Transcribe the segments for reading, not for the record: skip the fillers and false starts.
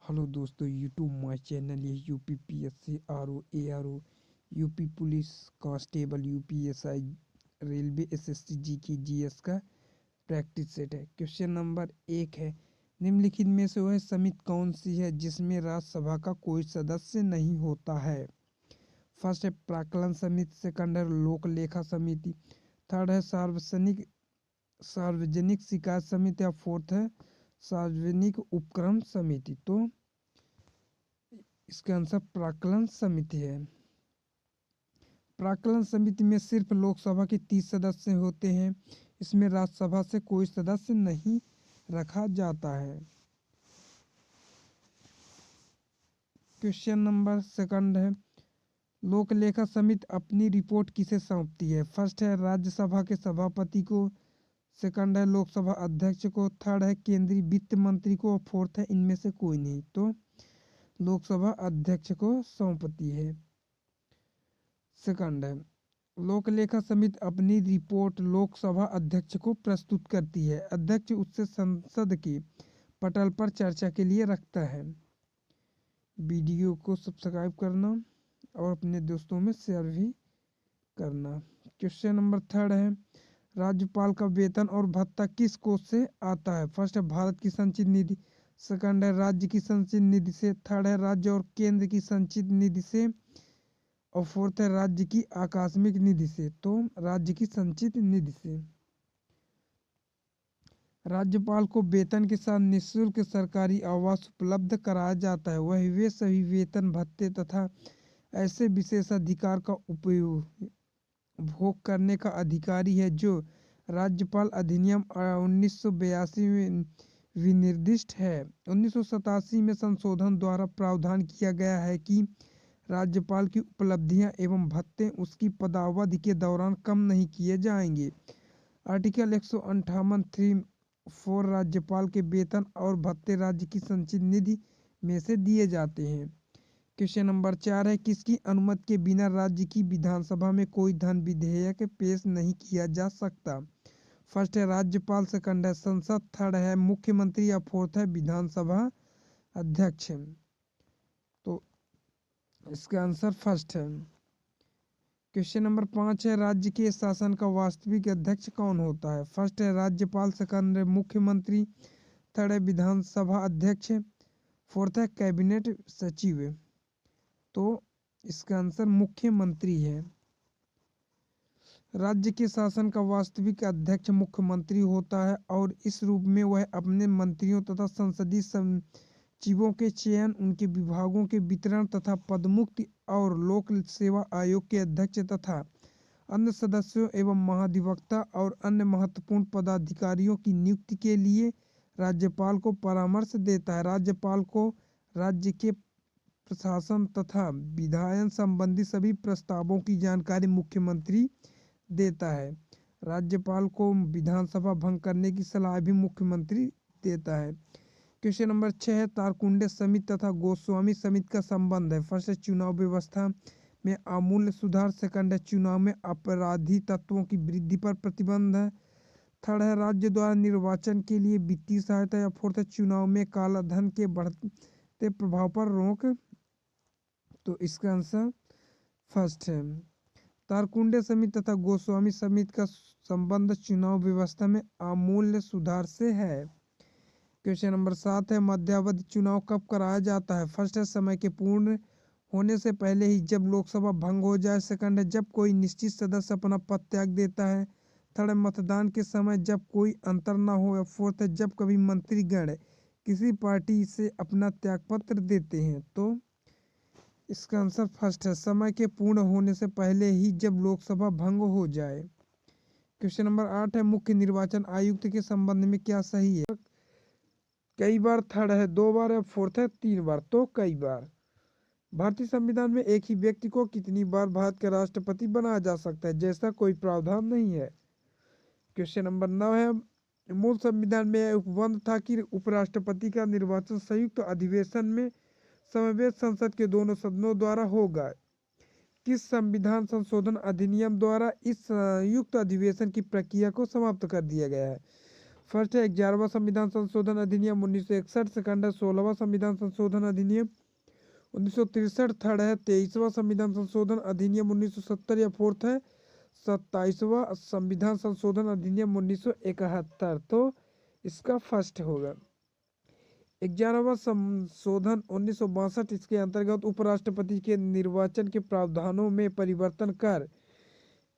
Hello दोस्तों, YouTube my channel ये UPPSC RO ARO UP police constable UPSI railway SSC GK GS का practice set है। Question number 1 है, निम्नलिखित में से वह समिति कौन सी है जिसमें राज्यसभा का कोई सदस्य नहीं होता है। फर्स्ट है प्राक्कलन समिति, सेकंड है लोक लेखा समिति, थर्ड है सार्वजनिक शिकायत समिति या फोर्थ है सार्वजनिक उपक्रम समिति। तो इसका आंसर प्राक्कलन समिति है। प्राक्कलन समिति में सिर्फ लोकसभा के 30 सदस्य होते हैं। इसमें राज्यसभा से कोई सदस्य नहीं रखा जाता है। क्वेश्चन नंबर सेकंड है, लोक लेखा समिति अपनी रिपोर्ट किसे सौंपती है। फर्स्ट है राज्यसभा के सभापति को, सेकंड है लोकसभा अध्यक्ष को, थर्ड है केंद्रीय वित्त मंत्री को और फोर्थ है इनमें से कोई नहीं। तो लोकसभा अध्यक्ष को सौंपती है। सेकंड है, लोक लेखा समिति अपनी रिपोर्ट लोकसभा अध्यक्ष को प्रस्तुत करती है। अध्यक्ष उससे संसद के पटल पर चर्चा के लिए रखता है। वीडियो को सब्सक्राइब करना और अपने दोस्तों में शेयर भी करना। क्वेश्चन नंबर थर्ड है, राज्यपाल का वेतन और भत्ता किस कोष से आता है। फर्स्ट है भारत की संचित निधि, सेकंड है राज्य की संचित निधि से, थर्ड है राज्य और केंद्र की संचित निधि से और फोर्थ है राज्य की आकस्मिक निधि से। तो राज्य की संचित निधि से। राज्यपाल को वेतन के साथ निःशुल्क सरकारी आवास उपलब्ध कराया जाता है। वह वे सभी वेतन भत्ते तथा ऐसे विशेष अधिकार का उपयोग भोग करने का अधिकारी है जो राज्यपाल अधिनियम 1982 में विनिर्दिष्ट है। 1987 में संशोधन द्वारा प्रावधान किया गया है कि राज्यपाल की उपलब्धियां एवं भत्ते उसकी पदावधि के दौरान कम नहीं किए जाएंगे। आर्टिकल 158(3)(4) राज्यपाल के वेतन और भत्ते राज्य की संचित निधि में से दिए जाते हैं। क्वेश्चन नंबर 4 है, किसकी अनुमति के बिना राज्य की विधानसभा में कोई धन विधेयक पेश नहीं किया जा सकता। फर्स्ट है राज्यपाल, सेकंड है संसद, थर्ड है मुख्यमंत्री या फोर्थ है विधानसभा अध्यक्ष। तो इसका आंसर फर्स्ट है। क्वेश्चन नंबर 5 है, राज्य के शासन का वास्तविक अध्यक्ष कौन होता है। फर्स्ट है राज्यपाल, सेकंड है मुख्यमंत्री, थर्ड है विधानसभा अध्यक्ष, फोर्थ है कैबिनेट सचिव। तो इसका आंसर मुख्यमंत्री है। राज्य के शासन का वास्तविक अध्यक्ष मुख्यमंत्री होता है और इस रूप में वह अपने मंत्रियों तथा संसदीय सचिवों के चयन, उनके विभागों के वितरण तथा पदमुक्ति और लोक सेवा आयोग के अध्यक्ष तथा अन्य सदस्यों एवं महाधिवक्ता और अन्य महत्वपूर्ण पदाधिकारियों की नियुक्ति के लिए राज्यपाल को परामर्श देता है। राज्यपाल को राज्य के प्रशासन तथा विधायन संबंधी सभी प्रस्तावों की जानकारी मुख्यमंत्री देता है। राज्यपाल को विधानसभा भंग करने की सलाह भी मुख्यमंत्री देता है। क्वेश्चन नंबर 6 है, तारकुंडे समिति तथा गोस्वामी समिति का संबंध है। फर्स्ट है चुनाव व्यवस्था में आमूल सुधार, सेकंड है चुनाव में अपराधी तत्वों की वृद्धि पर प्रतिबंध है, थर्ड है राज्य द्वारा निर्वाचन के लिए वित्तीय सहायता या फोर्थ है चुनाव में काला धन के बढ़ते प्रभाव पर रोक। तो इसका आंसर फर्स्ट है। तारकुंडे समिति तथा गोस्वामी समिति का संबंध चुनाव व्यवस्था में आमूल सुधार से है। क्वेश्चन नंबर 7 है, मध्यावधि चुनाव कब कराया जाता है। फर्स्ट है समय के पूर्ण होने से पहले ही जब लोकसभा भंग हो जाए, सेकंड है जब कोई निश्चित सदस्य अपना पद त्याग देता है, थर्ड है मतदान के समय जब कोई अंतर न हो, या फोर्थ है जब कभी मंत्रीगण किसी पार्टी से अपना त्यागपत्र देते हैं। तो इसका आंसर फर्स्ट है, समय के पूर्ण होने से पहले ही जब लोकसभा भंग हो जाए। क्वेश्चन नंबर 8 है, मुख्य निर्वाचन आयुक्त के संबंध में क्या सही है। कई बार, थर्ड है 2 बार या फोर्थ है 3 बार। तो कई बार। भारतीय संविधान में एक ही व्यक्ति को कितनी बार भारत का राष्ट्रपति बनाया जा सकता है, जैसा कोई प्रावधान नहीं है। क्वेश्चन नंबर 9 है, मूल संविधान में उपबंध था कि उपराष्ट्रपति का निर्वाचन संयुक्त अधिवेशन में समवेत संसद के दोनों सदनों द्वारा होगा। किस संविधान संशोधन अधिनियम द्वारा इस संयुक्त अधिवेशन की प्रक्रिया को समाप्त कर दिया गया है। फर्स्ट है 11वां संविधान संशोधन अधिनियम 1961, सेकंड है 16वां संविधान संशोधन अधिनियम 1963, थर्ड है 23वां संविधान संशोधन अधिनियम 1970 या फोर्थ है 27वां संविधान संशोधन अधिनियम 1971। तो इसका फर्स्ट होगा 11वां संशोधन 1962। इसके अंतर्गत उपराष्ट्रपति के निर्वाचन के प्रावधानों में परिवर्तन कर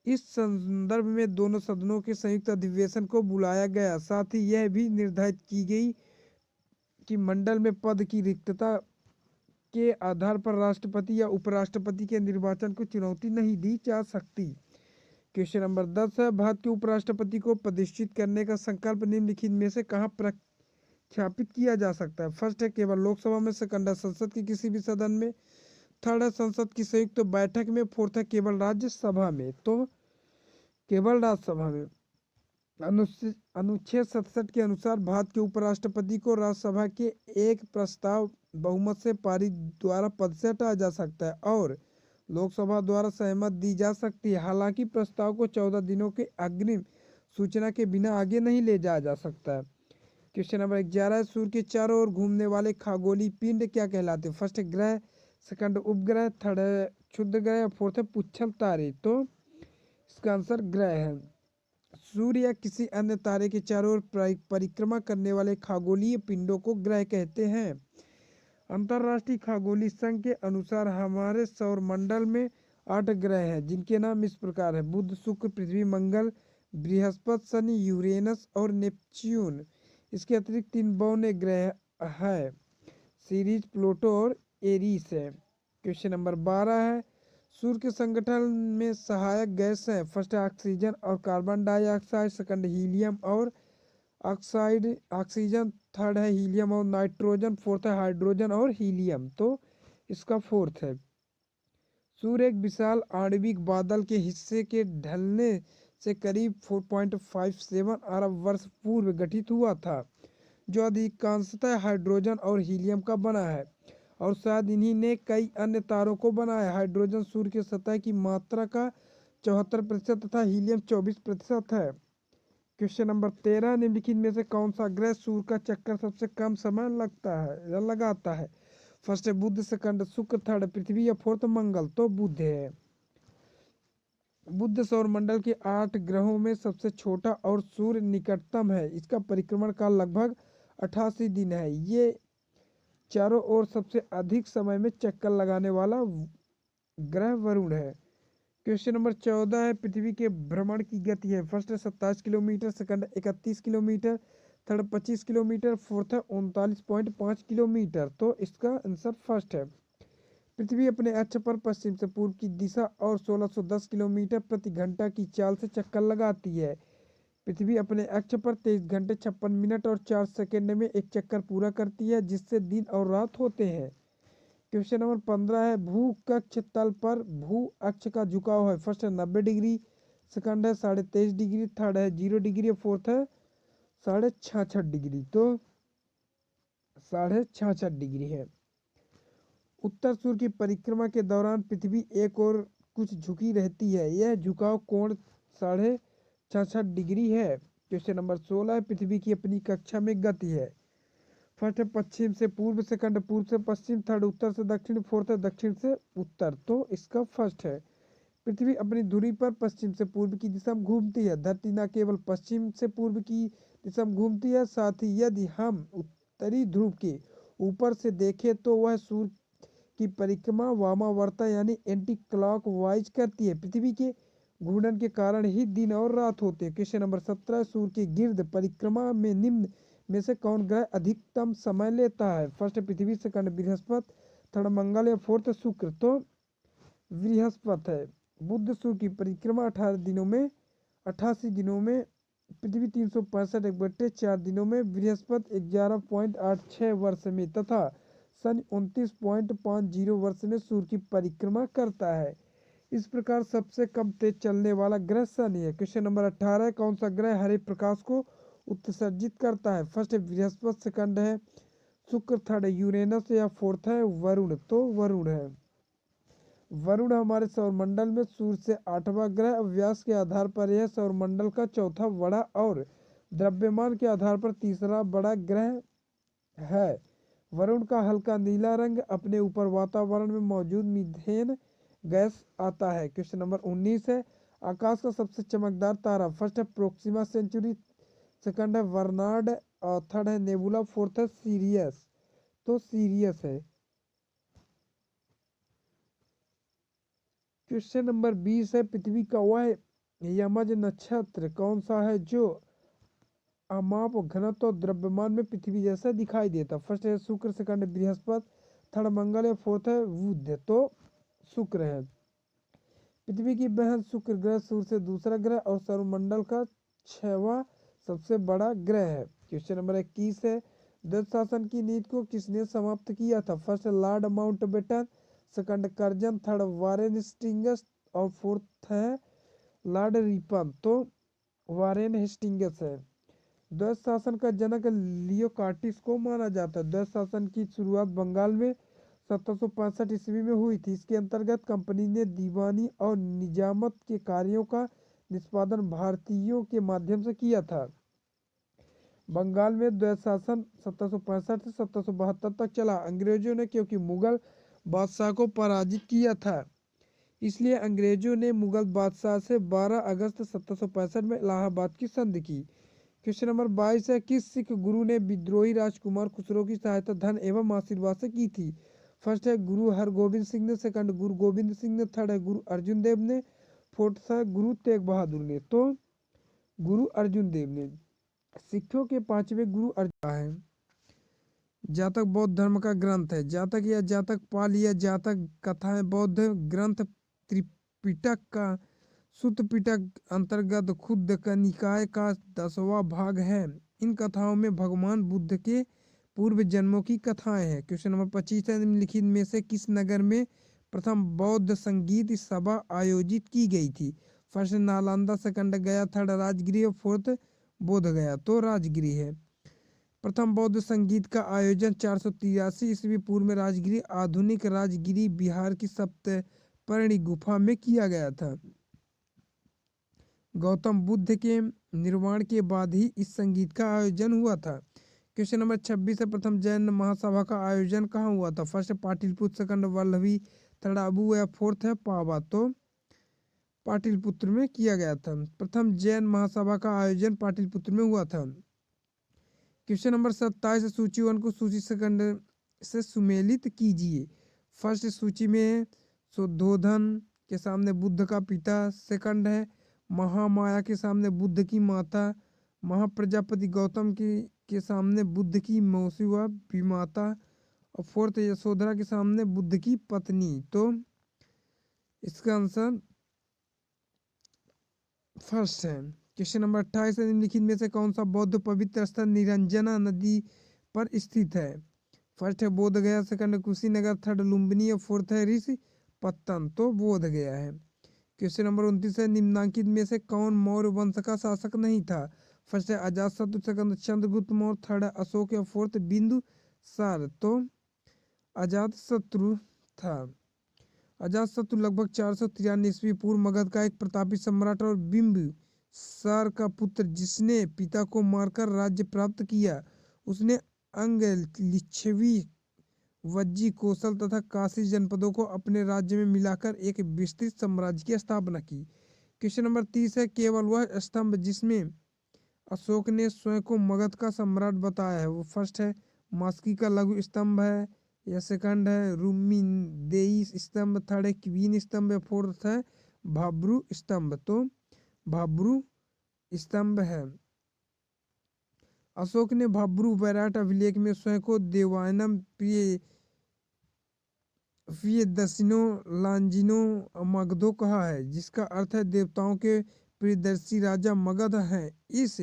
इस संदर्भ में दोनों सदनों के संयुक्त अधिवेशन को बुलाया गया। साथ ही यह भी निर्धारित की गई कि मंडल में पद की रिक्तता के आधार पर राष्ट्रपति या उपराष्ट्रपति के निर्वाचन को चुनौती नहीं दी जा सकती। क्वेश्चन नंबर 10 है, भारत के उपराष्ट्रपति को प्रतिष्ठित करने का संकल्प निम्नलिखित में से कहाँ प्रख्यापित किया जा सकता है? फर्स्ट है केवल लोकसभा में, सेकंड है संसद के किसी भी सदन में, थर्ड है संसद की संयुक्त बैठक में, फोर्थ है केवल राज्यसभा में। तो केवल राज्यसभा में। अनुच्छेद 67 के अनुसार भारत के उपराष्ट्रपति को राज्यसभा के एक प्रस्ताव बहुमत से पारित द्वारा पद से हटाया जा सकता है और लोकसभा द्वारा सहमत दी जा सकती है। हालांकि प्रस्ताव को 14 दिनों के अग्रिम सूचना के बिना आगे नहीं ले जाया जा सकता है। क्वेश्चन नंबर 11 है, सूर्य के चारों ओर घूमने वाले खगोलीय पिंड क्या कहलाते हैं? फर्स्ट है ग्रह, सेकंड उपग्रह, थर्ड है क्षुद्र ग्रह, फोर्थ है पुच्छल तारे। तो इसका आंसर ग्रह है। सूर्य या किसी अन्य तारे के चारों ओर परिक्रमा करने वाले खगोलीय पिंडों को ग्रह कहते हैं। अंतरराष्ट्रीय खगोलीय संघ के अनुसार हमारे सौर मंडल में 8 ग्रह हैं, जिनके नाम इस प्रकार है: बुध, शुक्र, पृथ्वी, मंगल, बृहस्पति, शनि, यूरेनस और नेपच्यून। इसके अतिरिक्त 3 बौने ग्रह है, सीरीज, प्लूटो और एरीस है। क्वेश्चन नंबर 12 है, सूर्य के संगठन में सहायक गैस है। फर्स्ट है ऑक्सीजन और कार्बन डाइऑक्साइड, सेकंड हीलियम और ऑक्सीजन, थर्ड है हीलियम और नाइट्रोजन, फोर्थ है हाइड्रोजन और हीलियम। तो इसका फोर्थ है। सूर्य एक विशाल आणविक बादल के हिस्से के ढलने से करीब 4.57 अरब वर्ष पूर्व गठित हुआ था, जो अधिकांशतः हाइड्रोजन और हीलियम का बना है और शायद इन्हीं ने कई अन्य तारों को बनाया। हाइड्रोजन सूर्य की सतह की मात्रा का 74% तथा हीलियम 24% है। क्वेश्चन नंबर 13, निम्नलिखित में से कौन सा ग्रह सूर्य का चक्कर सबसे कम समय लगता है या लगाता है? फर्स्ट है बुध, सेकंड शुक्र, थर्ड पृथ्वी या फोर्थ मंगल। तो बुध है। बुध सौर मंडल के 8 ग्रहों में सबसे छोटा और सूर्य निकटतम है। इसका परिक्रमण काल लगभग 88 दिन है। ये चारों ओर सबसे अधिक समय में चक्कर लगाने वाला ग्रह वरुण है। क्वेश्चन नंबर 14 है, पृथ्वी के भ्रमण की गति है। फर्स्ट है 27 kilometre, second 31 kilometre, third 25 kilometre, fourth है 39.5 किलोमीटर। तो इसका आंसर फर्स्ट है। पृथ्वी अपने अक्ष पर पश्चिम से पूर्व की दिशा और 1610 किलोमीटर प्रति घंटा की चाल से चक्कर लगाती है। पृथ्वी अपने अक्ष पर 23 घंटे 56 मिनट और 4 सेकंड में एक चक्कर पूरा करती है, जिससे दिन और रात होते हैं। क्वेश्चन नंबर 15 है, भू कक्ष तल पर भू अक्ष का झुकाव है। फर्स्ट है 90 डिग्री, सेकंड है 23.5 डिग्री, थर्ड है 0 डिग्री, फोर्थ है 66.5 डिग्री। तो 66.5 डिग्री है। उत्तर सूर्य की परिक्रमा के दौरान पृथ्वी एक और कुछ झुकी रहती है। यह झुकाव कोण 66.5 डिग्री है। क्वेश्चन नंबर 16 है, पृथ्वी की अपनी कक्षा में गति है। फर्स्ट है पश्चिम से पूर्व, सेकंड पूर्व से पश्चिम, थर्ड उत्तर से दक्षिण, फोर्थ है दक्षिण से उत्तर। तो इसका फर्स्ट है। पृथ्वी अपनी धुरी पर पश्चिम से पूर्व की दिशा में घूमती है। धरती न केवल पश्चिम से पूर्व की दिशा में घूमती है, साथ ही यदि हम उत्तरी ध्रुव के ऊपर से देखें तो वह सूर्य की परिक्रमा वामावर्ता यानी एंटी क्लॉकवाइज करती है। पृथ्वी के घूर्णन के कारण ही दिन और रात होते हैं। क्वेश्चन नंबर 17, सूर्य की गिर्द परिक्रमा में निम्न में से कौन ग्रह अधिकतम समय लेता है? फर्स्ट पृथ्वी, सेकंड बृहस्पति, थर्ड मंगल या फोर्थ शुक्र। तो बृहस्पति है। बुध सूर्य की परिक्रमा 88 दिनों में, पृथ्वी 365/4 दिनों में, बृहस्पति 11.86 वर्ष में तथा शनि 29.50 वर्ष में सूर्य की परिक्रमा करता है। इस प्रकार सबसे कम तेज चलने वाला ग्रह शनि है। क्वेश्चन नंबर 18 है, कौन सा ग्रह हरे प्रकाश को उत्सर्जित करता है? फर्स्ट है बृहस्पति, सेकंड है शुक्र, थर्ड है यूरेनस या फोर्थ है वरुण। तो वरुण है। वरुण हमारे सौरमंडल में सूर्य से 8वां ग्रह। व्यास के आधार पर यह सौरमंडल का चौथा बड़ा और द्रव्यमान के आधार पर तीसरा बड़ा ग्रह है। वरुण का हल्का नीला रंग अपने ऊपर वातावरण में मौजूद मीथेन गैस आता है। क्वेश्चन नंबर 19 है, आकाश का सबसे चमकदार तारा। फर्स्ट है प्रोक्सिमा सेंचुरी, सेकंड है बर्नार्ड और थर्ड है नेबुला, फोर्थ है सीरियस। तो सीरियस है। क्वेश्चन नंबर 20 है, पृथ्वी का वह यमज नक्षत्र कौन सा है जो अमाप घनत्व और द्रव्यमान में पृथ्वी जैसा दिखाई देता। फर्स्ट है शुक्र, सेकंड है बृहस्पति, थर्ड मंगल है, फोर्थ है बुध। तो शुक्र है। पृथ्वी की बहन शुक्र ग्रह सूर्य से दूसरा ग्रह और सौरमंडल का 6वां सबसे बड़ा ग्रह है। क्वेश्चन नंबर 21 है, डच शासन की नीति को किसने समाप्त किया था। First Lord Mountbatten, second Curzon, third Warren Hastings और फोर्थ है लॉर्ड रिपन। तो वारेन हेस्टिंग्स है। डच शासन का जनक लियो कार्टिस को माना जाता है। डच शासन की शुरुआत बंगाल में 1765 ईस्वी में हुई थी। इसके अंतर्गत कंपनी ने दीवानी और निजामत के कार्यों का निष्पादन भारतीयों के माध्यम से किया था। बंगाल में द्वैत शासन 1765 से 1772 तक चला। अंग्रेजों ने क्योंकि मुगल बादशाह को पराजित किया था, इसलिए अंग्रेजों ने मुगल बादशाह से 12 अगस्त 1765 में इलाहाबाद की संधि की। क्वेश्चन नंबर 22 है, किस सिख गुरु ने विद्रोही राजकुमार खुसरो की सहायता धन एवं आशीर्वाद से की थी। फर्स्ट है गुरु हरगोबिंद सिंह ने, सेकंड गुरु गोविंद सिंह ने, थर्ड है गुरु अर्जुन देव ने, फोर्थ है गुरु तेग बहादुर ने। तो गुरु अर्जुन देव ने। सिखों के पांचवें गुरु अर्जुन है। जातक बौद्ध धर्म का ग्रंथ है। जातक या जातक पाल या जातक कथाएं बौद्ध ग्रंथ त्रिपिटक का सुत्त पिटक अंतर्गत खुद्द का निकाय का 10वां भाग है। इन कथाओं में भगवान बुद्ध के पूर्व जन्मों की कथाएं हैं। क्वेश्चन नंबर 25 है, निम्नलिखित में से किस नगर में प्रथम बौद्ध संगीत सभा आयोजित की गई थी। फर्स्ट नालंदा, सेकंड गया, थर्ड राजगिरी और फोर्थ बोध गया। तो राजगिरी है। प्रथम बौद्ध संगीत का आयोजन 483 ईस्वी पूर्व में राजगिरी, आधुनिक राजगिरी बिहार की सप्तपर्णी गुफा में किया गया था। गौतम बुद्ध के निर्वाण के बाद ही इस संगीत का आयोजन हुआ था। क्वेश्चन नंबर 26 है, प्रथम जैन महासभा का आयोजन कहाँ हुआ था। First Pataliputra, second Vallabhi, third Abu या फोर्थ है पावा। तो पाटलिपुत्र में किया गया था। प्रथम जैन महासभा का आयोजन पाटलिपुत्र में हुआ था। क्वेश्चन नंबर 27, सूची 1 को सूची सेकंड से सुमेलित कीजिए। फर्स्ट सूची में शुद्धोधन के सामने बुद्ध का पिता, सेकंड है महामाया के सामने बुद्ध की माता, महाप्रजापति गौतम के सामने बुद्ध की मौसी व विमाता और फोर्थ यशोधरा के सामने बुद्ध की पत्नी। तो इसका आंसर फर्स्ट है। क्वेश्चन नंबर 28 है, निम्नलिखित में से कौन सा बौद्ध पवित्र स्थल निरंजना नदी पर स्थित है। फर्स्ट है बोध गया, सेकंड कुशीनगर, थर्ड लुम्बिनी और फोर्थ है ऋषि पत्तन। तो बोध गया है। क्वेश्चन नंबर 29 है, निम्नांकित में से कौन मौर्य वंश का शासक नहीं था। फर्स्ट है अजातशत्रु, सेकंड चंद्रगुप्त मौर्य, थर्ड है अशोक या फोर्थ बिंदुसार। तो अजातशत्रु था। अजातशत्रु लगभग 493 ईस्वी पूर्व मगध का एक प्रतापी सम्राट और बिंबिसार का पुत्र, जिसने पिता को मारकर राज्य प्राप्त किया। उसने अंग, लिच्छवी, वज्जी, कौशल तथा काशी जनपदों को अपने राज्य में मिलाकर एक विस्तृत साम्राज्य की स्थापना की। क्वेश्चन नंबर 30 है, केवल वह स्तंभ जिसमें अशोक ने स्वयं को मगध का सम्राट बताया है वो फर्स्ट है मास्की का लघु स्तंभ है, या सेकंड है रुम्मीदेई स्तंभ, थर्ड है क्वीन स्तंभ, या फोर्थ है भाब्रू स्तंभ। तो भाब्रू स्तंभ है। अशोक ने भाब्रू वैराट अभिलेख में स्वयं को देवायनम प्रियदर्शिनो लांजिनो मगधो कहा है, जिसका अर्थ है देवताओं के प्रियदर्शी राजा मगध हैं। इस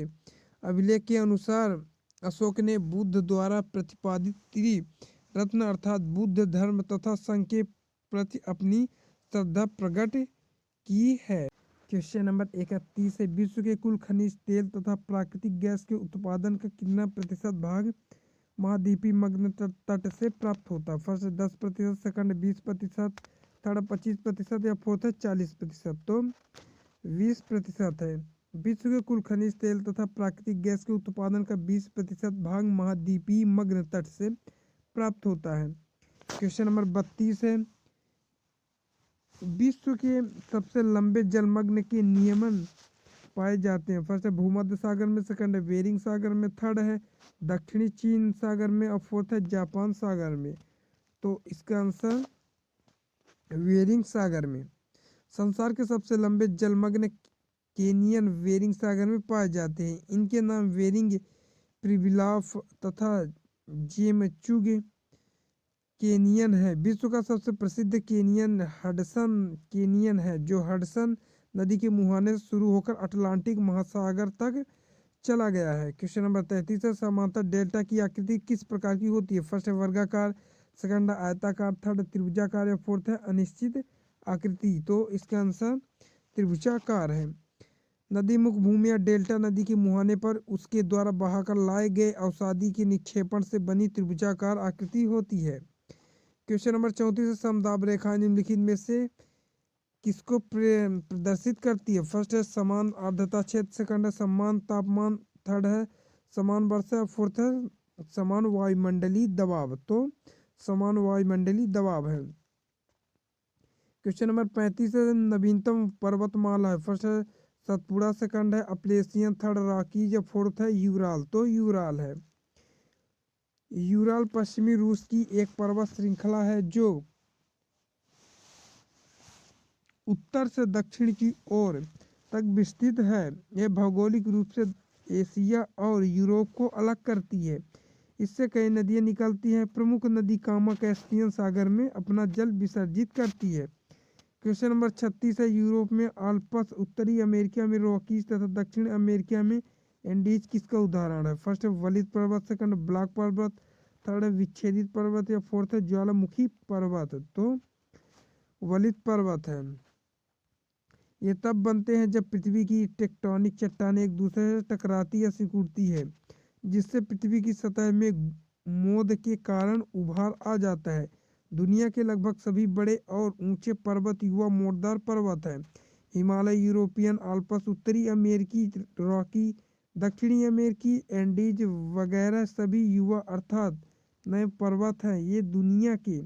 अभिलेख के अनुसार अशोक ने बुद्ध द्वारा प्रतिपादित त्रिरत्न अर्थात बुद्ध धर्म तथा संघ के प्रति अपनी श्रद्धा प्रकट की है। क्वेश्चन नंबर 31 है, विश्व के कुल खनिज तेल तथा प्राकृतिक गैस के उत्पादन का कितना प्रतिशत भाग महाद्वीपीय मग्न तट से प्राप्त होता है। फर्स्ट 10%, सेकंड 20%, थर्ड 25% या फोर्थ है 40%। तो 20% है। विश्व के कुल खनिज तेल तथा प्राकृतिक गैस के उत्पादन का 20% भाग महाद्वीपीय मग्न तट से प्राप्त होता है। क्वेश्चन नंबर 32 है, विश्व के सबसे लंबे जलमग्न के नियमन पाए जाते हैं। फर्स्ट है भूमध्य सागर में, सेकंड है बेरिंग सागर में, थर्ड है दक्षिणी चीन सागर में और फोर्थ है जापान सागर में। तो इसका आंसर बेरिंग सागर में। संसार के सबसे लंबे जलमग्न केनियन बेरिंग सागर में पाए जाते हैं। इनके नाम बेरिंग, प्रिबिलाफ तथा जेमचुग केनियन है। विश्व का सबसे प्रसिद्ध केनियन हडसन केनियन है, जो हडसन नदी के मुहाने से शुरू होकर अटलांटिक महासागर तक चला गया है। क्वेश्चन नंबर 33 है, समांतर डेल्टा की आकृति किस प्रकार की होती है। फर्स्ट है वर्गाकार, सेकंड है आयताकार, थर्ड त्रिभुजाकार या फोर्थ है अनिश्चित आकृति। तो इसका आंसर त्रिभुजाकार है। नदी मुख भूमि या डेल्टा नदी के मुहाने पर उसके द्वारा बहाकर लाए गए अवसादी के निक्षेपण से बनी त्रिभुजाकार आकृति होती है। क्वेश्चन नंबर 34 है, समदाब रेखा निम्नलिखित में से किसको प्रदर्शित करती है। फर्स्ट है समान आर्द्रता क्षेत्र, सेकंड है समान तापमान, थर्ड है समान वर्षा, फोर्थ है समान वायुमंडलीय दबाव। तो समान वायुमंडलीय दबाव है। क्वेश्चन नंबर 35 है, नवीनतम पर्वतमाला है। फर्स्ट है सतपुड़ा, सेकंड है अपलेशियन, थर्ड रॉकीज या फोर्थ है यूराल। तो यूराल है। यूराल पश्चिमी रूस की एक पर्वत श्रृंखला है जो उत्तर से दक्षिण की ओर तक विस्तृत है। यह भौगोलिक रूप से एशिया और यूरोप को अलग करती है। इससे कई नदियां निकलती हैं। प्रमुख नदी कामा कैस्पियन सागर में अपना जल विसर्जित करती है। क्वेश्चन नंबर 36 है, यूरोप में आल्प्स, उत्तरी अमेरिका में रॉकीज तथा दक्षिण अमेरिका में एंडीज किसका उदाहरण है। फर्स्ट है वलित पर्वत, सेकंड ब्लैक पर्वत, थर्ड है विच्छेदित पर्वत या फोर्थ है ज्वालामुखी पर्वत। तो वलित पर्वत है। ये तब बनते हैं जब पृथ्वी की टेक्टोनिक चट्टानें एक दूसरे से टकराती या सिकुड़ती है, जिससे पृथ्वी की सतह में मोद के कारण उभार आ जाता है। दुनिया के लगभग सभी बड़े और ऊंचे पर्वत युवा मोड़दार पर्वत हैं। हिमालय, यूरोपियन आल्प्स, उत्तरी अमेरिकी रॉकी, दक्षिणी अमेरिकी एंडीज वगैरह सभी युवा अर्थात नए पर्वत हैं। ये दुनिया के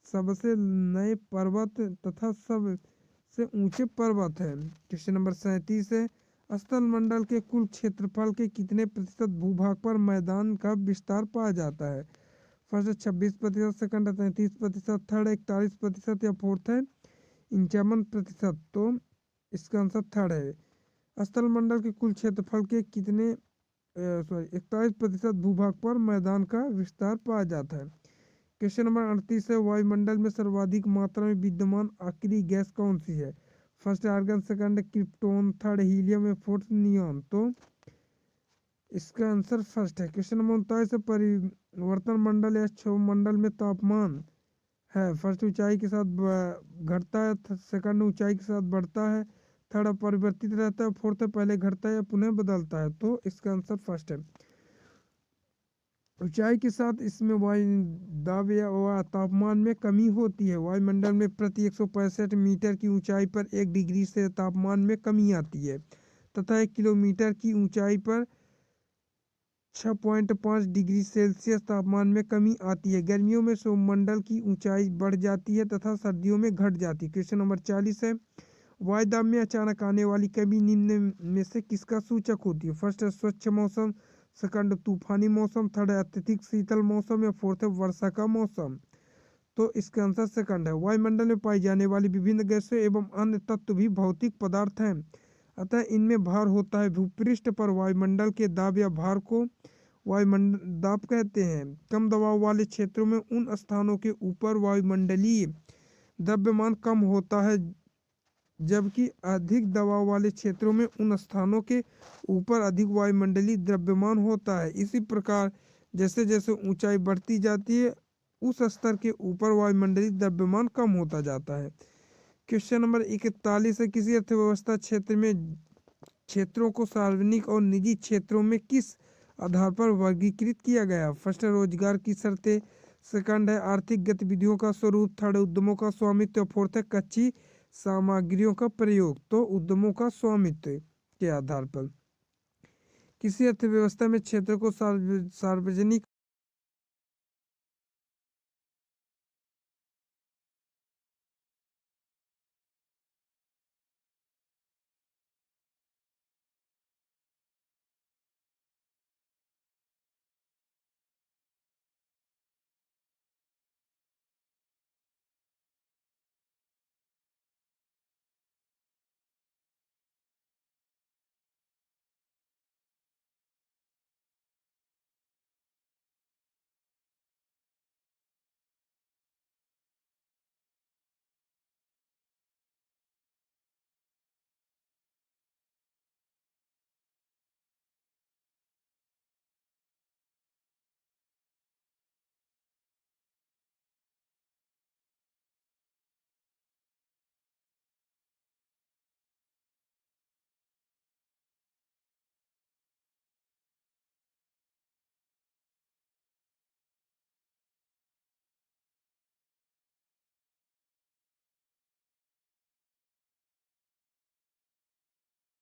सबसे नए पर्वत तथा सबसे ऊंचे पर्वत हैं। क्वेश्चन नंबर 37 है, स्थल मंडल के कुल क्षेत्रफल के कितने प्रतिशत भूभाग पर मैदान का विस्तार पाया जाता है। फर्स्ट है 26%, सेकंड है 33%, थर्ड है 41% या फोर्थ है 51%। तो इसका आंसर थर्ड है। स्थल मंडल के कुल क्षेत्रफल के कितने 41% भूभाग पर मैदान का विस्तार पाया जाता है। क्वेश्चन नंबर 38 है, वायुमंडल में सर्वाधिक मात्रा में विद्यमान आखिरी गैस कौन सी है। फर्स्ट है आर्गन, सेकंड है क्रिप्टोन, थर्ड हीलियम या फोर्थ नियॉन। तो इसका आंसर फर्स्ट है। क्वेश्चन नंबर 39 है, परिवर्तन मंडल या क्षोभ मंडल में तापमान है। फर्स्ट ऊंचाई के साथ घटता है, सेकंड ऊंचाई के साथ बढ़ता है, थर्ड परिवर्तित रहता है, फोर्थ पहले घटता है या पुनः बदलता है। तो इसका आंसर फर्स्ट है। ऊंचाई के साथ इसमें वायु दाब या तापमान में कमी होती है। वायुमंडल में प्रति 165 मीटर की ऊंचाई पर 1 डिग्री से तापमान में कमी आती है तथा 1 किलोमीटर की ऊंचाई पर 6.5 डिग्री सेल्सियस तापमान में कमी आती है। गर्मियों में सौरमंडल की ऊंचाई बढ़ जाती है तथा सर्दियों में घट जाती है। क्वेश्चन नंबर 40 है, वायुदाब में अचानक आने वाली कमी निम्न में से किसका सूचक होती है। फर्स्ट है स्वच्छ मौसम, सेकंड तूफानी मौसम, थर्ड है अत्यधिक शीतल मौसम या फोर्थ है वर्षा का मौसम। तो इसका आंसर सेकंड है। वायुमंडल में पाई जाने वाली विभिन्न गैसें एवं अन्य तत्व भी भौतिक पदार्थ हैं, अतः इनमें भार होता है। भूपृष्ठ पर वायुमंडल के दाब या भार को वायुमंडल दाब कहते हैं। कम दबाव वाले क्षेत्रों में उन स्थानों के ऊपर वायुमंडलीय द्रव्यमान कम होता है, जबकि अधिक दबाव वाले क्षेत्रों में उन स्थानों के ऊपर अधिक वायुमंडलीय द्रव्यमान होता है। इसी प्रकार जैसे जैसे ऊंचाई बढ़ती जाती है, उस स्तर के ऊपर वायुमंडलीय द्रव्यमान कम होता जाता है। क्वेश्चन नंबर 41 है, किसी अर्थव्यवस्था क्षेत्र में क्षेत्रों को सार्वजनिक और निजी क्षेत्रों में किस आधार पर वर्गीकृत किया गया। फर्स्ट है रोजगार की शर्तें, सेकंड है आर्थिक गतिविधियों का स्वरूप, थर्ड उद्यमों का स्वामित्व, फोर्थ है कच्ची सामग्रियों का प्रयोग। तो उद्यमों का स्वामित्व। के आधार पर। किसी अर्थव्यवस्था में क्षेत्र को सार्वजनिक